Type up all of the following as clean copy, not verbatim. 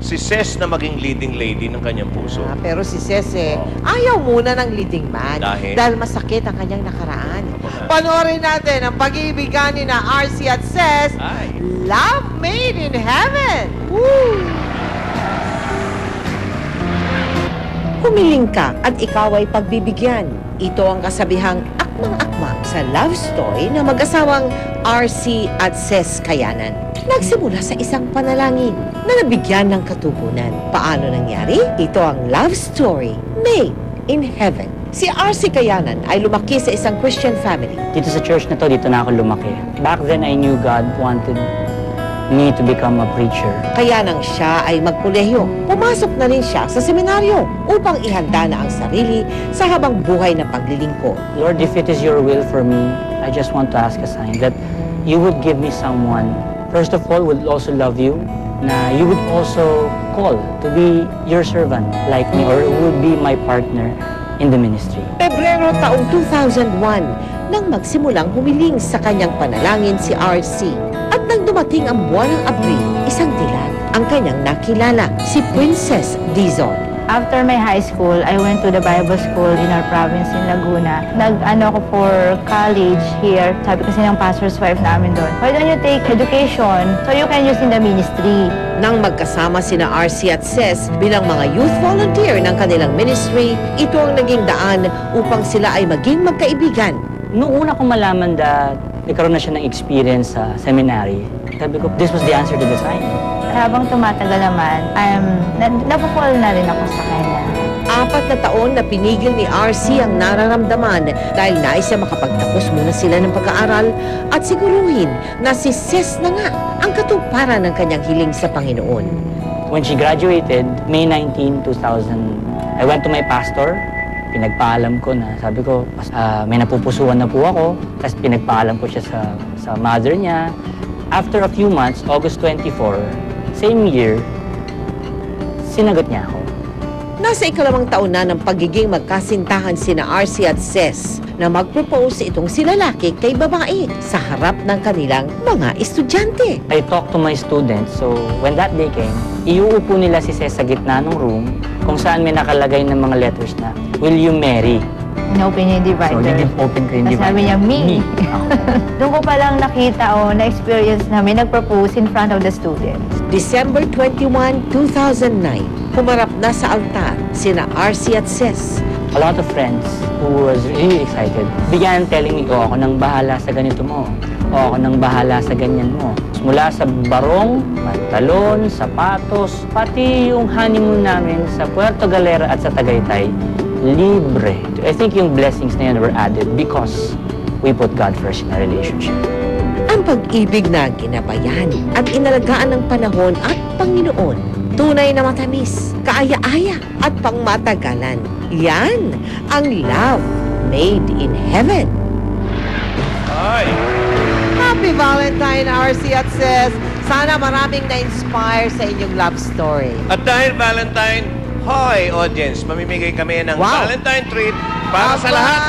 si Ces na maging leading lady ng kanyang puso. Pero si Ces ayaw muna ng leading man. Dahil masakit ang kanyang nakaraan. Ako na. Panoorin natin ang pag-iibigan ni na RC at Ces. Ay. Love Made in Heaven. Woo! Humiling ka at ikaw ay pagbibigyan. Ito ang kasabihang akmang-akma sa love story ng mag-asawang RC at Ces Kayanan. Nagsimula sa isang panalangin na nabigyan ng katugunan. Paano nangyari? Ito ang love story made in heaven. Si RC Kayanan ay lumaki sa isang Christian family. Dito sa church na to, dito na ako lumaki. Back then, I knew God wanted me to become a preacher. Kaya nang siya ay magkolehiyo, pumasok na rin siya sa seminaryo upang ihanda na ang sarili sa habang buhay na paglilingkod. Lord, if it is your will for me, I just want to ask a sign that you would give me someone, first of all, would also love you, na you would also call to be your servant like me or would be my partner in the ministry. Pebrero taong 2001 nang magsimulang humiling sa kanyang panalangin si RC. At nang dumating ang buwan ng Abril, isang dilag ang kanyang nakilala, si Princess Dizon. After my high school, I went to the Bible school in our province in Laguna. Nag-ano ko for college here. Sabi kasi ng pastor's wife namin doon, why don't you take education so you can use in the ministry? Nang magkasama sina RC at Ces bilang mga youth volunteer ng kanilang ministry, ito ang naging daan upang sila ay maging magkaibigan. Noong una ko malaman that nagkaroon na siya ng experience sa seminary, sabi ko, this was the answer to the sign. Habang tumatagal naman, napapfall na rin ako sa kanya. 4 na taon na pinigil ni RC ang nararamdaman dahil nais siya makapagtapos muna sila ng pag-aaral at siguruhin na si Ces na nga ang katuparan ng kanyang hiling sa Panginoon. When she graduated, May 19, 2000, I went to my pastor. Pinagpaalam ko na, sabi ko, may napupusuan na po ako. Tapos pinagpaalam ko siya sa mother niya. After a few months, August 24, same year, sinagot niya ako. Nasa ikalawang taon na ng pagiging magkasintahan sina RC at Ces na mag-propose itong si lalaki kay babae sa harap ng kanilang mga estudyante. I talked to my students, so when that day came, iuupo nila si Ces sa gitna ng room kung saan may nakalagay ng mga letters na, will you marry? In-open niya yung divider. So, nag-open ko yung Tapos divider. sabi niya, me. Ako. Doon ko palang nakita na-experience namin, nag-propose in front of the students. December 21, 2009, humarap na sa altar sina RC at Ces. A lot of friends who was really excited began telling me, ako nang bahala sa ganito mo. Ako nang bahala sa ganyan mo. Mula sa barong, pantalon, sapatos, pati yung honeymoon namin sa Puerto Galera at sa Tagaytay, libre. I think yung blessings na yun were added because we put God first in our relationship. Ang pag-ibig na ginabayan at inalagaan ng panahon at Panginoon, tunay na matamis, kaaya-aya at pangmatagalan. Yan ang love made in heaven. Ay! Happy Valentine, RC at Ces. Sana maraming na-inspire sa inyong love story. At dahil Valentine, hoy audience, mamimigay kami ng Wow. Valentine treat para sa lahat.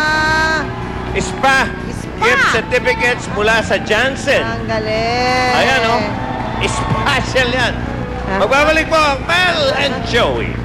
Spa! Gift certificates mula sa Janssen. Ang galing. Ayan, oh. Special yan. Magbabalik po ang Mel and Joey.